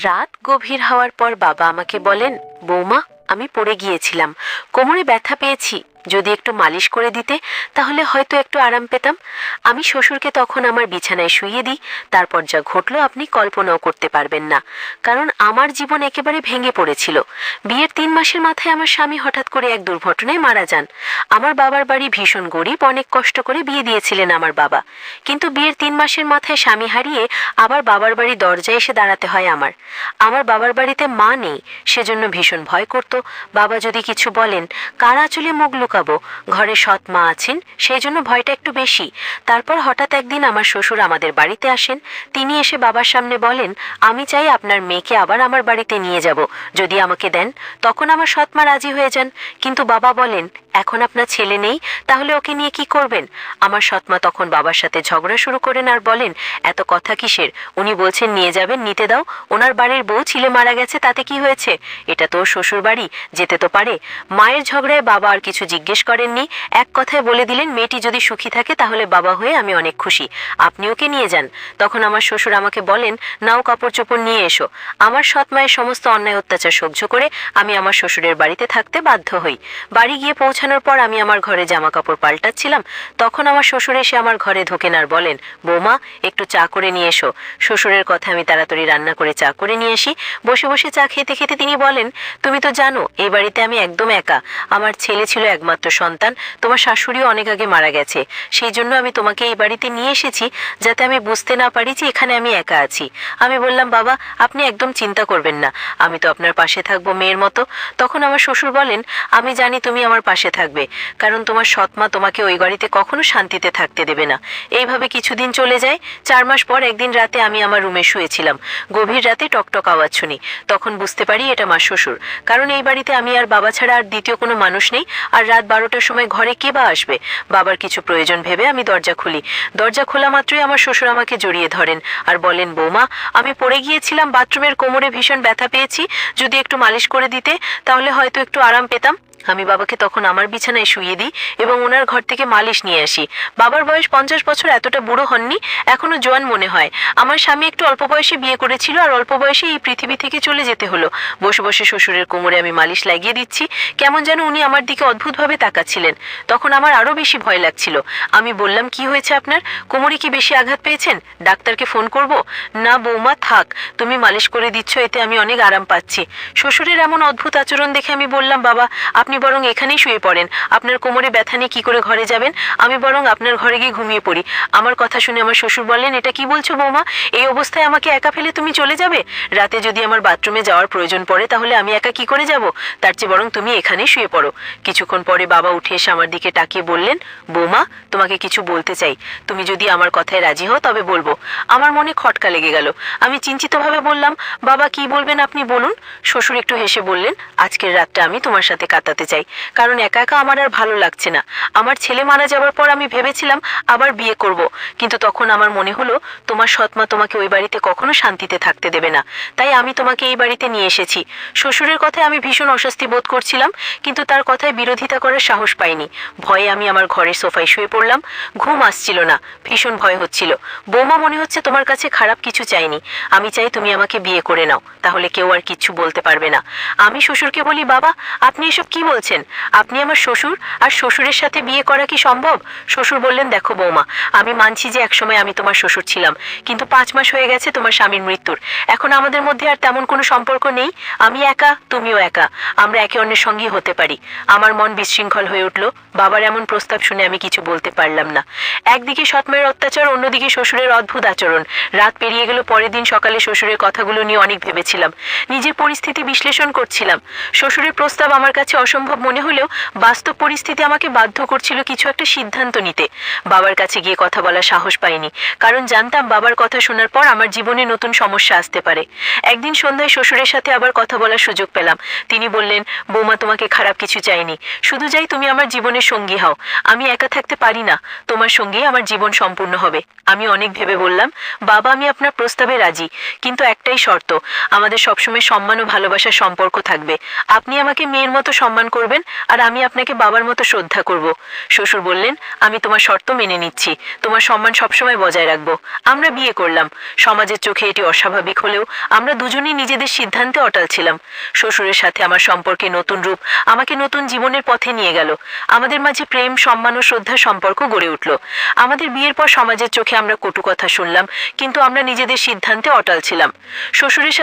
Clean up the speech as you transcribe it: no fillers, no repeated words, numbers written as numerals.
রাত গভীর হওয়ার পর বাবা আমাকে বলেন, বৌমা, আমি পড়ে গিয়েছিলাম, কোমরে ব্যথা পেয়েছি, যদি একটু মালিশ করে দিতে তাহলে হয়তো একটু আরাম পেতাম। আমি শ্বশুরকে তখন আমার বিছানায় শুইয়ে দিই। তারপর যা ঘটলো আপনি কল্পনাও করতে পারবেন না, কারণ আমার জীবন একেবারে ভেঙে পড়েছিল। বিয়ের 3 মাসের মাথায় আমার স্বামী হঠাৎ করে এক দুর্ঘটনায় মারা যান। আমার বাবার বাড়ি ভীষণ গরিব, অনেক কষ্ট করে বিয়ে দিয়েছিলেন আমার বাবা, কিন্তু বিয়ের 3 মাসের মাথায় স্বামী হারিয়ে আবার বাবার বাড়ি দরজায় এসে দাঁড়াতে হয় আমার। আমার বাবার বাড়িতে মা নেই, সেজন্য ভীষণ ভয় করত বাবা যদি কিছু বলেন কার আঁচলে মুখ লুকাবো। ঘরে সৎ মা আছেন, সেই জন্য ভয়টা একটু বেশি। তারপর হঠাৎ একদিন আমার শ্বশুর আমাদের বাড়িতে আসেন। তিনি এসে বাবার সামনে বলেন, আমি চাই আপনার মেয়েকে আবার আমার বাড়িতে নিয়ে যাব, যদি আমাকে দেন। তখন আমার সৎ মা রাজি হয়ে যান, কিন্তু বাবা বলেন, এখন আপনার ছেলে নেই, তাহলে ওকে নিয়ে কি করবেন? আমার সৎ মা তখন বাবার সাথে ঝগড়া শুরু করেন আর বলেন, এত কথা কিসের? উনি বলছেন নিয়ে যাবেন, নিতে দাও। ওনার বাড়ির বউ ছিলে মারা গেছে, তাতে কি হয়েছে? এটা তো শ্বশুর বাড়ি, যেতে তো পারে। মায়ের ঝগড়ায় বাবা আর কিছু জিজ্ঞেস করেননি, এক কথায় বলে দিলেন, মেয়েটি যদি সুখী থাকে তাহলে বাবা হয়ে আমি অনেক খুশি, আপনি ওকে নিয়ে যান। তখন আমার শ্বশুর আমাকে বলেন, নাও কাপড় চোপড় নিয়ে এসো। আমার সৎ মায়ের সমস্ত অন্যায় অত্যাচার সহ্য করে আমি আমার শ্বশুরের বাড়িতে থাকতে বাধ্য হই। বাড়ি গিয়ে পৌঁছানোর পর আমি আমার ঘরে জামা কাপড় পাল্টাচ্ছিলাম, তখন আমার শ্বশুর এসে আমার ঘরে ঢোকেন আর বলেন, বৌমা, একটু চা করে নিয়ে এসো। শ্বশুরের কথা আমি তাড়াতাড়ি রান্না করে চা করে নিয়ে আসি। বসে বসে চা খেতে খেতে তিনি বলেন, তুমি তো জানো এই বাড়িতে আমি একদম একা, আমার ছেলে ছিল একমাত্র সন্তান, তোমার শাশুড়িও অনেক আগে মারা গেছে, সেই জন্য আমি তোমাকে এই বাড়িতে নিয়ে এসেছি যাতে আমি বুঝতে না পারি যে এখানে আমি একা আছি। আমি বললাম, বাবা, আপনি একদম চিন্তা করবেন না, আমি তো আপনার পাশে থাকবো মেয়ের মতো। তখন আমার শ্বশুর বলেন, আমি জানি তুমি আমার পাশে থাকবে, কারণ তোমার সৎ মা তোমাকে ওই বাড়িতে কখনো শান্তিতে থাকতে দেবে না। এইভাবে কিছুদিন চলে যায়। 4 মাস পর একদিন রাতে আমি আমার রুমে শুয়েছিলাম, গভীর রাতে টকটক আওয়াজ শুনি। তখন বুঝতে পারি এটা মা শ্বশুর, কারণ এই বাড়িতে আমি আর বাবা ছাড়া আর দ্বিতীয় কোনো মানুষ নেই। আর রাত 12টার সময় ঘরে কে বা আসবে? বাবার কিছু প্রয়োজন ভেবে আমি দরজা খুলি। দরজা খোলা মাত্রই আমার শ্বশুর আমাকে জড়িয়ে ধরেন আর বলেন, বৌমা, আমি পড়ে গিয়েছিলাম, বাথরুমের কোমরে ভীষণ ব্যথা পেয়েছি, যদি একটু মালিশ করে দিতে তাহলে হয়তো একটু আরাম পেতাম। আমি বাবাকে তখন আমার বিছানায় শুইয়ে দিই এবং ওনার ঘর থেকে মালিশ নিয়ে আসি। বাবার বয়স 50 বছর, এতটা বুড়ো হননি, এখনো জোয়ান মনে হয়। আমার স্বামী একটু অল্প বয়সে বিয়ে করেছিল আর অল্প বয়সে এই পৃথিবী থেকে চলে যেতে হলো। বসে বসে শ্বশুরের কোমরে আমি মালিশ লাগিয়ে দিচ্ছি, কেমন যেন উনি আমার দিকে অদ্ভুতভাবে তাকাচ্ছিলেন। তখন আমার আরো বেশি ভয় লাগছিল। আমি বললাম, কি হয়েছে আপনার? কোমরে কি বেশি আঘাত পেয়েছেন? ডাক্তারকে ফোন করব? না বৌমা, থাক, তুমি মালিশ করে দিচ্ছ, এতে আমি অনেক আরাম পাচ্ছি। শ্বশুরের এমন অদ্ভুত আচরণ দেখে আমি বললাম, বাবা, আপনি বরং এখানেই শুয়ে পড়েন, আপনার কোমরে ব্যথা নিয়ে কি করে ঘরে যাবেন? আমি বরং আপনার ঘরে গিয়ে ঘুমিয়ে পড়ি। আমার কথা শুনে আমার শ্বশুর বললেন, এটা কি বলছো বৌমা? এই অবস্থায় আমাকে একা ফেলে তুমি চলে যাবে? রাতে যদি আমার বাথরুমে যাওয়ার প্রয়োজন পড়ে তাহলে আমি একা কি করে যাব? তার চেয়ে বরং তুমি এখানেই শুয়ে পড়ো। কিছুক্ষণ পরে বাবা উঠে এসে আমার দিকে তাকিয়ে বললেন, বৌমা, তোমাকে কিছু বলতে চাই, তুমি যদি আমার কথায় রাজি হও তবে বলবো। আমার মনে খটকা লেগে গেল। আমি চিন্তিতভাবে বললাম, বাবা, কি বলবেন আপনি বলুন। শ্বশুর একটু হেসে বললেন, আজকের রাতটা আমি তোমার সাথে কাটাতে চাই, কারণ একা একা আমার আর ভালো লাগছে না। আমার ছেলে মারা যাওয়ার পর আমি ভেবেছিলাম আবার বিয়ে করব, কিন্তু তখন আমার মনে হলো তোমার সৎমা তোমাকে ওই বাড়িতে কখনো শান্তিতে থাকতে দেবে না, তাই আমি তোমাকে এই বাড়িতে নিয়ে এসেছি। শ্বশুরের কথায় আমি ভীষণ অস্বস্তি বোধ করছিলাম, কিন্তু তার কথায় বিরোধিতা করার সাহস পাইনি। ভয়ে আমি আমার ঘরের সোফায় শুয়ে পড়লাম। ঘুম আসছিল না, ভীষণ ভয় হচ্ছিল। বৌমা, মনে হচ্ছে তোমার কাছে খারাপ কিছু চাইনি, আমি চাই তুমি আমাকে বিয়ে করে নাও, তাহলে কেউ আর কিচ্ছু বলতে পারবে না। আমি শ্বশুরকে বলি, বাবা, আপনি এসব কি বলছেন? আপনি আমার শ্বশুর, আর শ্বশুরের সাথে বিয়ে করা কি সম্ভব? শ্বশুর বললেন, দেখো বৌমা, আমি মানছি যে একসময় আমি তোমার শ্বশুর ছিলাম, কিন্তু 5 মাস হয়ে গেছে তোমার স্বামীর মৃত্যুর, এখন আমাদের মধ্যে আর তেমন কোনো সম্পর্ক নেই। আমি একা, তুমিও একা, আমরা একে অন্যের সঙ্গী হতে পারি। আমার মন বিশৃঙ্খল হয়ে উঠল। বাবার এমন প্রস্তাব শুনে আমি কিছু বলতে পারলাম না। একদিকে সৎমায়ের অত্যাচার, অন্যদিকে শ্বশুরের অদ্ভুত আচরণ। রাত পেরিয়ে গেল, পরের দিন সকালে শ্বশুরের কথাগুলো নিয়ে অনেক ভেবেছিলাম, নিজের পরিস্থিতি বিশ্লেষণ করছিলাম। শ্বশুরের প্রস্তাব আমার কাছে অসম্ভব মনে হলেও বাস্তব পরিস্থিতি আমাকে বাধ্য করছিল কিছু একটা সিদ্ধান্ত নিতে। বাবার কাছে গিয়ে কথা বলার সাহস পাইনি, কারণ জানতাম বাবার কথা শোনার পর আমার জীবনে নতুন সমস্যা আসতে পারে। একদিন সন্ধ্যায় শ্বশুরের সাথে আবার কথা বলার সুযোগ পেলাম। তিনি বললেন, বৌমা, তোমাকে খারাপ কিছু চাইনি, শুধু চাই তুমি আমার জীবনের সঙ্গী হও। আমি একা থাকতে পারি না, তোমার সঙ্গেই আমার জীবন সম্পূর্ণ হবে। আমি অনেক ভেবে বললাম, বাবা, আমি আপনার প্রস্তাবে রাজি, কিন্তু একটাই শর্ত, আমাদের সবসময় সম্মান ও ভালোবাসার সম্পর্ক থাকবে। আপনি আমাকে মেয়ের মতো সম্মান সম্মান করবেন আর আমি আপনাকে বাবার মতো শ্রদ্ধা করব। শ্বশুর বললেন, আমি তোমার শর্ত মেনে নিচ্ছি, তোমার সম্মান সবসময় বজায় রাখবো। আমরা বিয়ে করলাম। সমাজের চোখে এটি অস্বাভাবিক হলেও আমরা দুজনেই নিজেদের সিদ্ধান্তে অটল ছিলাম। শ্বশুরের সাথে আমার সম্পর্কে নতুন রূপ আমাকে নতুন জীবনের পথে নিয়ে গেল। আমাদের মাঝে প্রেম, সম্মান ও শ্রদ্ধার সম্পর্ক গড়ে উঠল। আমাদের বিয়ের পর সমাজের চোখে আমরা কটু কথা শুনলাম, কিন্তু আমরা নিজেদের সিদ্ধান্তে অটল ছিলাম। শ্বশুরের সাথে